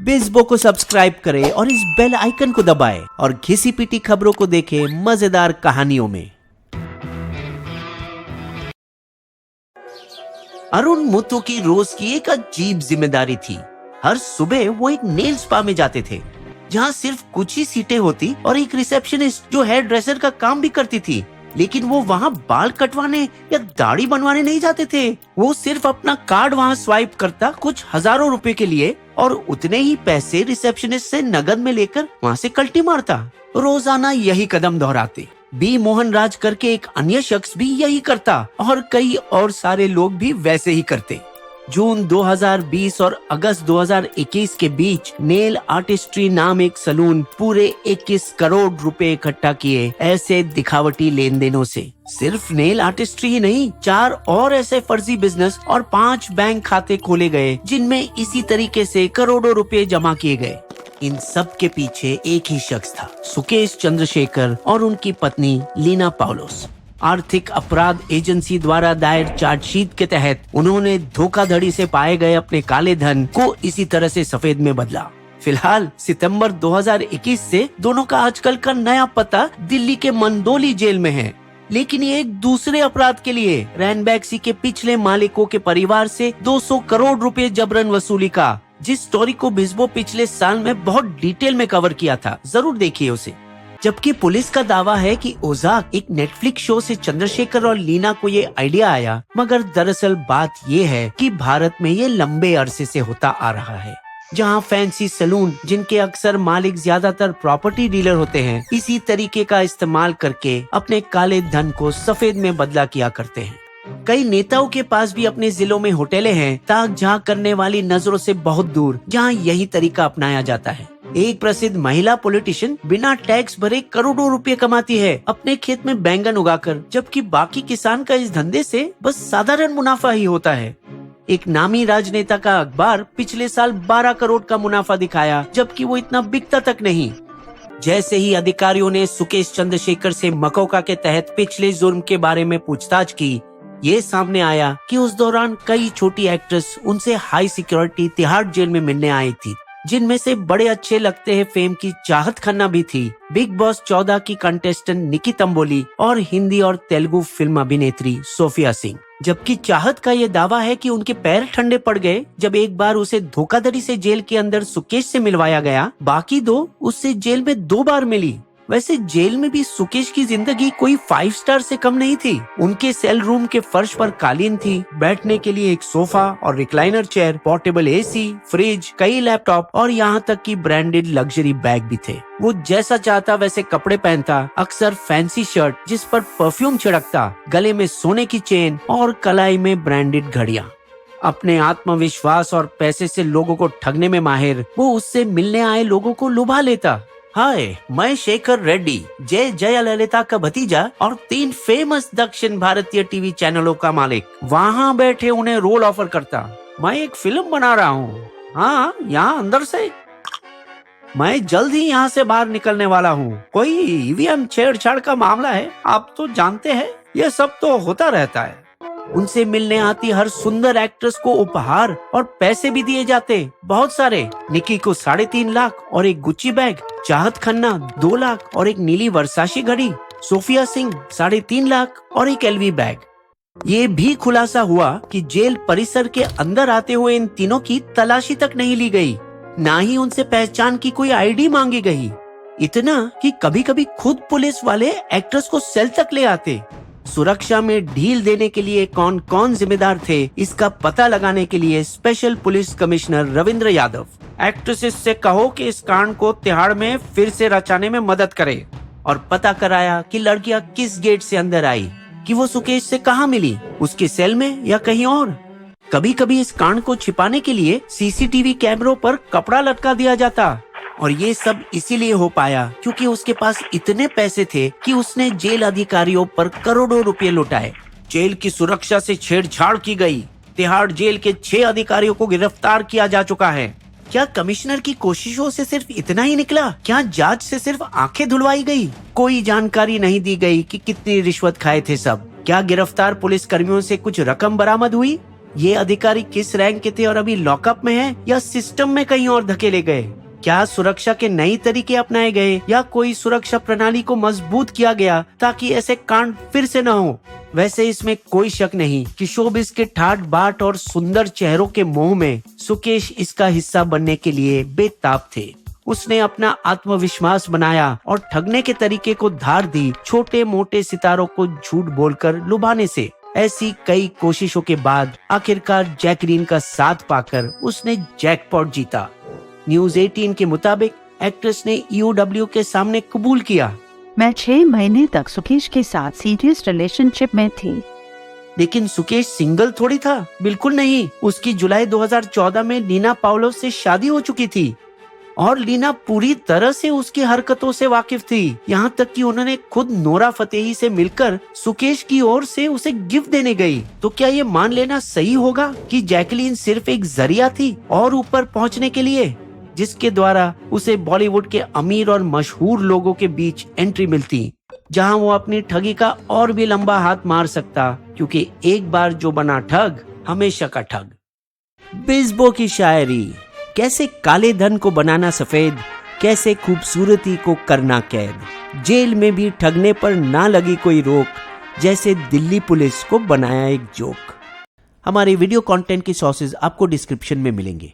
बिज़बो को सब्सक्राइब करें और इस बेल आइकन को दबाएं और घिसी पिटी खबरों को देखें मजेदार कहानियों में। अरुण मुथु की रोज की एक अजीब जिम्मेदारी थी। हर सुबह वो एक नेल स्पा में जाते थे, जहाँ सिर्फ कुछ ही सीटें होती और एक रिसेप्शनिस्ट जो हेयर ड्रेसर का काम भी करती थी। लेकिन वो वहाँ बाल कटवाने या दाढ़ी बनवाने नहीं जाते थे। वो सिर्फ अपना कार्ड वहाँ स्वाइप करता कुछ हजारों रुपए के लिए और उतने ही पैसे रिसेप्शनिस्ट से नगद में लेकर वहाँ से कल्टी मारता। रोजाना यही कदम दोहराते। बी मोहन राज करके एक अन्य शख्स भी यही करता और कई और सारे लोग भी वैसे ही करते। जून 2020 और अगस्त 2021 के बीच नेल आर्टिस्ट्री नाम एक सलून पूरे 21 करोड़ रुपए इकट्ठा किए ऐसे दिखावटी लेन देनों से। सिर्फ नेल आर्टिस्ट्री ही नहीं, 4 और ऐसे फर्जी बिजनेस और 5 बैंक खाते खोले गए जिनमें इसी तरीके से करोड़ों रुपए जमा किए गए। इन सब के पीछे एक ही शख्स था, सुकेश चंद्रशेखर और उनकी पत्नी लीना पाउलोस। आर्थिक अपराध एजेंसी द्वारा दायर चार्जशीट के तहत उन्होंने धोखाधड़ी से पाए गए अपने काले धन को इसी तरह से सफेद में बदला। फिलहाल सितंबर 2021 से दोनों का आजकल का नया पता दिल्ली के मंदोली जेल में है। लेकिन ये एक दूसरे अपराध के लिए रैनबैक्सी के पिछले मालिकों के परिवार से 200 करोड़ रुपए जबरन वसूली का, जिस स्टोरी को बिज़बो पिछले साल में बहुत डिटेल में कवर किया था, जरूर देखिए उसे। जबकि पुलिस का दावा है कि ओजाक एक नेटफ्लिक्स शो से चंद्रशेखर और लीना को ये आइडिया आया, मगर दरअसल बात ये है कि भारत में ये लंबे अरसे से होता आ रहा है, जहां फैंसी सैलून जिनके अक्सर मालिक ज्यादातर प्रॉपर्टी डीलर होते हैं, इसी तरीके का इस्तेमाल करके अपने काले धन को सफेद में बदला किया करते हैं। कई नेताओं के पास भी अपने जिलों में होटलें हैं, ताक झांक करने वाली नजरों से बहुत दूर, जहां यही तरीका अपनाया जाता है। एक प्रसिद्ध महिला पॉलिटिशियन बिना टैक्स भरे करोड़ों रुपए कमाती है अपने खेत में बैंगन उगाकर, जबकि बाकी किसान का इस धंधे से बस साधारण मुनाफा ही होता है। एक नामी राजनेता का अखबार पिछले साल 12 करोड़ का मुनाफा दिखाया, जबकि वो इतना बिकता तक नहीं। जैसे ही अधिकारियों ने सुकेश चंद्रशेखर से मकोका के तहत पिछले जुर्म के बारे में पूछताछ की, ये सामने आया कि उस दौरान कई छोटी एक्ट्रेस उनसे हाई सिक्योरिटी तिहाड़ जेल में मिलने आई थी, जिनमें से बड़े अच्छे लगते हैं फेम की चाहत खन्ना भी थी, बिग बॉस 14 की कंटेस्टेंट निकी तंबोली और हिंदी और तेलुगु फिल्म अभिनेत्री सोफिया सिंह। जबकि चाहत का ये दावा है कि उनके पैर ठंडे पड़ गए जब एक बार उसे धोखाधड़ी से जेल के अंदर सुकेश से मिलवाया गया। बाकी 2 उससे जेल में 2 बार मिली। वैसे जेल में भी सुकेश की जिंदगी कोई 5 स्टार से कम नहीं थी। उनके सेल रूम के फर्श पर कालीन थी, बैठने के लिए एक सोफा और recliner chair, portable AC, fridge, कई लैपटॉप और यहाँ तक कि ब्रांडेड लग्जरी बैग भी थे। वो जैसा चाहता वैसे कपड़े पहनता, अक्सर फैंसी शर्ट जिस पर परफ्यूम छिड़कता, गले में सोने की चेन और कलाई में ब्रांडेड घड़ियां। अपने आत्मविश्वास और पैसे से लोगों को ठगने में माहिर वो उससे मिलने आए लोगों को लुभा लेता। हाय, मैं शेखर रेड्डी, जय जयललिता का भतीजा और 3 फेमस दक्षिण भारतीय टीवी चैनलों का मालिक, वहाँ बैठे उन्हें रोल ऑफर करता। मैं एक फिल्म बना रहा हूँ, हाँ, यहाँ अंदर से। मैं जल्द ही यहाँ से बाहर निकलने वाला हूँ। कोई ईवीएम छेड़छाड़ का मामला है, आप तो जानते हैं, ये सब तो होता रहता है। उनसे मिलने आती हर सुंदर एक्ट्रेस को उपहार और पैसे भी दिए जाते, बहुत सारे। निकी को 3.5 लाख और एक गुच्ची बैग, चाहत खन्ना 2 लाख और एक नीली वर्साशी घड़ी, सोफिया सिंह 3.5 लाख और एक एलवी बैग। ये भी खुलासा हुआ कि जेल परिसर के अंदर आते हुए इन तीनों की तलाशी तक नहीं ली गई, ना ही उनसे पहचान की कोई आईडी मांगी गई। इतना कि कभी कभी खुद पुलिस वाले एक्ट्रेस को सेल तक ले आते। सुरक्षा में ढील देने के लिए कौन कौन जिम्मेदार थे, इसका पता लगाने के लिए special police commissioner Ravindra Yadav actresses से कहो कि इस कांड को तिहाड़ में फिर से रचाने में मदद करे, और पता कराया कि लड़कियां किस गेट से अंदर आई, कि वो सुकेश से कहां मिली, उसके सेल में या कहीं और। कभी कभी इस कांड को छिपाने के लिए सीसीटीवी कैमरों पर कपड़ा लटका दिया जाता, और ये सब इसीलिए हो पाया क्योंकि उसके पास इतने पैसे थे कि उसने जेल अधिकारियों पर करोड़ों रुपए लुटाए। जेल की सुरक्षा से छेड़छाड़ की गई। तिहाड़ जेल के 6 अधिकारियों को गिरफ्तार किया जा चुका है। क्या कमिश्नर की कोशिशों से सिर्फ इतना ही निकला? क्या जांच से सिर्फ आंखें धुलवाई गई? कोई जानकारी नहीं दी गई कि कितनी रिश्वत खाए थे सब। क्या गिरफ्तार पुलिस कर्मियों से कुछ रकम बरामद हुई? ये अधिकारी किस रैंक के थे और अभी लॉकअप में हैं या सिस्टम में कहीं और धकेले गए? क्या सुरक्षा के नए तरीके अपनाए गए या कोई सुरक्षा प्रणाली को मजबूत किया गया ताकि ऐसे कांड फिर से न हो? वैसे इसमें कोई शक नहीं कि शोबिस के ठाट बाट और सुंदर चेहरों के मोह में सुकेश इसका हिस्सा बनने के लिए बेताब थे। उसने अपना आत्मविश्वास बनाया और ठगने के तरीके को धार दी छोटे मोटे सितारों को झूठ बोलकर लुभाने से। ऐसी कई कोशिशों के बाद आखिरकार जैकलीन का साथ पाकर उसने जैकपॉट जीता। न्यूज 18 के मुताबिक एक्ट्रेस ने EOW के सामने कबूल किया, मैं 6 महीने तक सुकेश के साथ सीरियस रिलेशनशिप में थी। लेकिन सुकेश सिंगल थोड़ी था, बिल्कुल नहीं। उसकी जुलाई 2014 में लीना पाउलो से शादी हो चुकी थी और लीना पूरी तरह से उसकी हरकतों से वाकिफ थी। यहाँ तक कि उन्होंने खुद नोरा फतेही से मिलकर सुकेश की ओर से उसे गिफ्ट देने गई। तो क्या ये मान लेना सही होगा कि जैकलीन सिर्फ एक जरिया थी और ऊपर पहुँचने के लिए, जिसके द्वारा उसे बॉलीवुड के अमीर और मशहूर लोगों के बीच एंट्री मिलती, जहां वो अपनी ठगी का और भी लंबा हाथ मार सकता, क्योंकि एक बार जो बना ठग हमेशा का ठग। बिस्बो की शायरी, कैसे काले धन को बनाना सफेद, कैसे खूबसूरती को करना कैद, जेल में भी ठगने पर ना लगी कोई रोक, जैसे दिल्ली पुलिस को बनाया एक जोक। हमारे वीडियो कंटेंट की सोर्सेज आपको डिस्क्रिप्शन में मिलेंगे।